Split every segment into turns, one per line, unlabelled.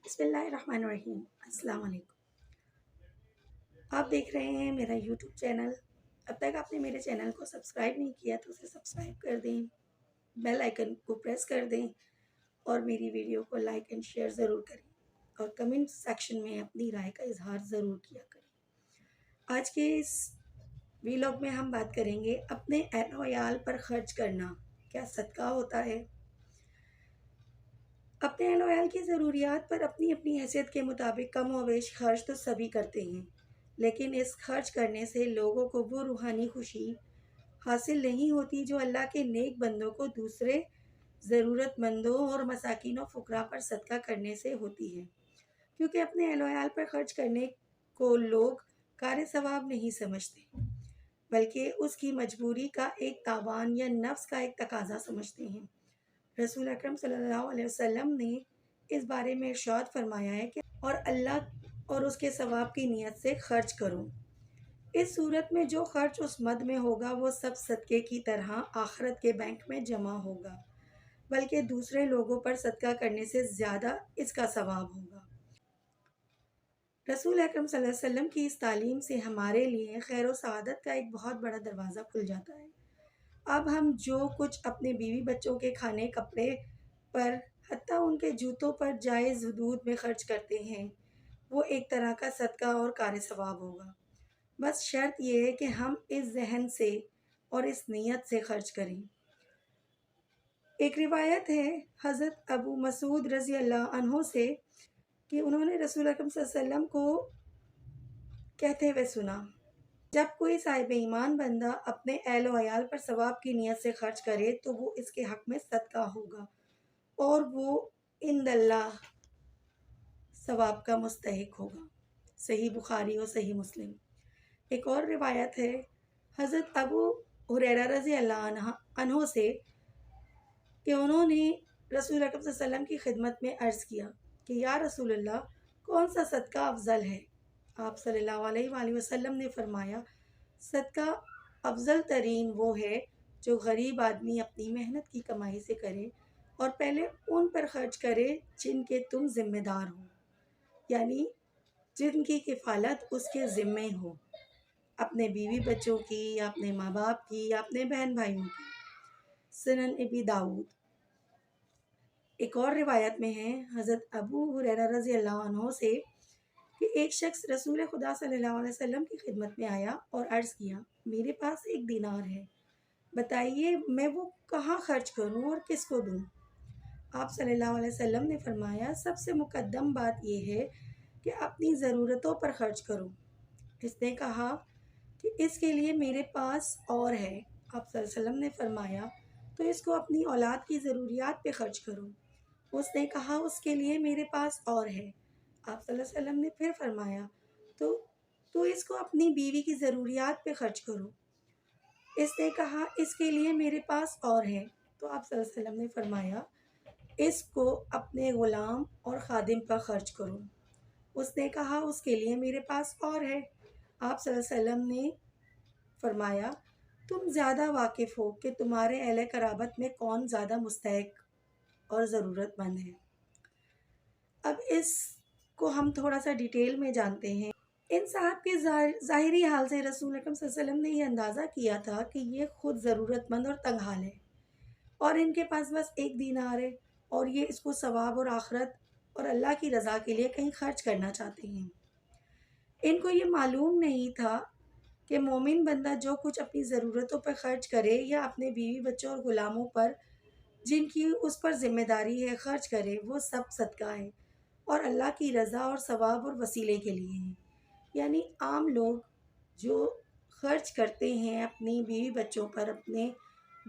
بسم اللہ الرحمن الرحیم۔ السلام علیکم۔ آپ دیکھ رہے ہیں میرا یوٹیوب چینل۔ اب تک آپ نے میرے چینل کو سبسکرائب نہیں کیا تو اسے سبسکرائب کر دیں، بیل آئیکن کو پریس کر دیں اور میری ویڈیو کو لائک اینڈ شیئر ضرور کریں اور کمنٹ سیکشن میں اپنی رائے کا اظہار ضرور کیا کریں۔ آج کے اس ویلاگ میں ہم بات کریں گے اپنے اہل و عیال پر خرچ کرنا کیا صدقہ ہوتا ہے۔ اپنے اہل و عیال کی ضروریات پر اپنی اپنی حیثیت کے مطابق کم و بیش خرچ تو سبھی کرتے ہیں، لیکن اس خرچ کرنے سے لوگوں کو وہ روحانی خوشی حاصل نہیں ہوتی جو اللہ کے نیک بندوں کو دوسرے ضرورت مندوں اور مساکین و فقراء پر صدقہ کرنے سے ہوتی ہے، کیونکہ اپنے اہل و عیال پر خرچ کرنے کو لوگ کار ثواب نہیں سمجھتے بلکہ اس کی مجبوری کا ایک تاوان یا نفس کا ایک تقاضا سمجھتے ہیں۔ رسول اکرم صلی اللہ علیہ وسلم نے اس بارے میں ارشاد فرمایا ہے کہ اور اللہ اور اس کے ثواب کی نیت سے خرچ کرو۔ اس صورت میں جو خرچ اس مد میں ہوگا وہ سب صدقے کی طرح آخرت کے بینک میں جمع ہوگا، بلکہ دوسرے لوگوں پر صدقہ کرنے سے زیادہ اس کا ثواب ہوگا۔ رسول اکرم صلی اللہ علیہ وسلم کی اس تعلیم سے ہمارے لیے خیر و سعادت کا ایک بہت بڑا دروازہ کھل جاتا ہے۔ اب ہم جو کچھ اپنے بیوی بچوں کے کھانے کپڑے پر حتیٰ ان کے جوتوں پر جائز حدود میں خرچ کرتے ہیں وہ ایک طرح کا صدقہ اور کار ثواب ہوگا، بس شرط یہ ہے کہ ہم اس ذہن سے اور اس نیت سے خرچ کریں۔ ایک روایت ہے حضرت ابو مسعود رضی اللہ عنہ سے کہ انہوں نے رسول اکرم صلی اللہ علیہ وسلم کو کہتے ہوئے سنا، جب کوئی صاحب ایمان بندہ اپنے اہل و عیال پر ثواب کی نیت سے خرچ کرے تو وہ اس کے حق میں صدقہ ہوگا اور وہ عند اللہ ثواب کا مستحق ہوگا۔ صحیح بخاری اور صحیح مسلم۔ ایک اور روایت ہے حضرت ابو ہریرہ رضی اللہ عنہ سے کہ انہوں نے رسول اکرم صلی اللہ علیہ وسلم کی خدمت میں عرض کیا کہ یا رسول اللہ کون سا صدقہ افضل ہے؟ آپ صلی اللہ علیہ وآلہ وسلم نے فرمایا، صدقہ افضل ترین وہ ہے جو غریب آدمی اپنی محنت کی کمائی سے کرے اور پہلے ان پر خرچ کرے جن کے تم ذمہ دار ہو، یعنی جن کی کفالت اس کے ذمے ہو، اپنے بیوی بچوں کی یا اپنے ماں باپ کی یا اپنے بہن بھائیوں کی۔ سنن ابی داؤد۔ ایک اور روایت میں ہے حضرت ابو ہریرہ رضی اللہ عنہ سے کہ ایک شخص رسول خدا صلی اللہ علیہ وسلم کی خدمت میں آیا اور عرض کیا، میرے پاس ایک دینار ہے، بتائیے میں وہ کہاں خرچ کروں اور کس کو دوں؟ آپ صلی اللہ علیہ وسلم نے فرمایا، سب سے مقدم بات یہ ہے کہ اپنی ضرورتوں پر خرچ کرو۔ اس نے کہا کہ اس کے لیے میرے پاس اور ہے۔ آپ صلی اللہ علیہ وسلم نے فرمایا تو اس کو اپنی اولاد کی ضروریات پہ خرچ کرو۔ اس نے کہا اس کے لیے میرے پاس اور ہے۔ آپ صلی اللہ علیہ وسلم نے پھر فرمایا تو اس کو اپنی بیوی کی ضروریات پہ خرچ کرو۔ اس نے کہا اس کے لیے میرے پاس اور ہے۔ تو آپ صلی اللہ علیہ وسلم نے فرمایا اس کو اپنے غلام اور خادم پر خرچ کرو۔ اس نے کہا اس کے لیے میرے پاس اور ہے۔ آپ صلی اللہ علیہ وسلم نے فرمایا تم زیادہ واقف ہو کہ تمہارے اہل قرابت میں کون زیادہ مستحق اور ضرورت مند ہے۔ اب اس کو ہم تھوڑا سا ڈیٹیل میں جانتے ہیں۔ ان صاحب کے ظاہری حال سے رسول اکرم صلی اللہ علیہ وسلم نے یہ اندازہ کیا تھا کہ یہ خود ضرورت مند اور تنگ حال ہے اور ان کے پاس بس ایک دینار ہے اور یہ اس کو ثواب اور آخرت اور اللہ کی رضا کے لیے کہیں خرچ کرنا چاہتے ہیں۔ ان کو یہ معلوم نہیں تھا کہ مومن بندہ جو کچھ اپنی ضرورتوں پر خرچ کرے یا اپنے بیوی بچوں اور غلاموں پر جن کی اس پر ذمہ داری ہے خرچ کرے وہ سب صدقہ ہے اور اللہ کی رضا اور ثواب اور وسیلے کے لیے ہیں۔ یعنی عام لوگ جو خرچ کرتے ہیں اپنی بیوی بچوں پر، اپنے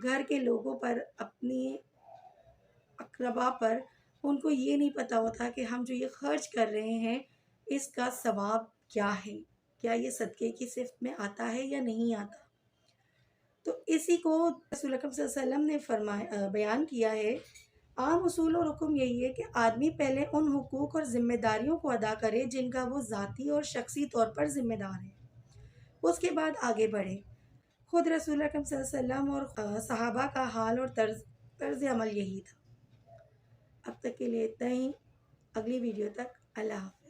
گھر کے لوگوں پر، اپنی اقربا پر، ان کو یہ نہیں پتہ ہوتا کہ ہم جو یہ خرچ کر رہے ہیں اس کا ثواب کیا ہے، کیا یہ صدقے کی صفت میں آتا ہے یا نہیں آتا۔ تو اسی کو رسول اکرم صلی اللہ علیہ وسلم نے بیان کیا ہے۔ عام اصول اور حکم یہی ہے کہ آدمی پہلے ان حقوق اور ذمہ داریوں کو ادا کرے جن کا وہ ذاتی اور شخصی طور پر ذمہ دار ہے، اس کے بعد آگے بڑھے۔ خود رسول اکرم صلی اللہ علیہ وسلم اور صحابہ کا حال اور طرز عمل یہی تھا۔ اب تک کے لیے اتنا ہی۔ اگلی ویڈیو تک اللہ حافظ۔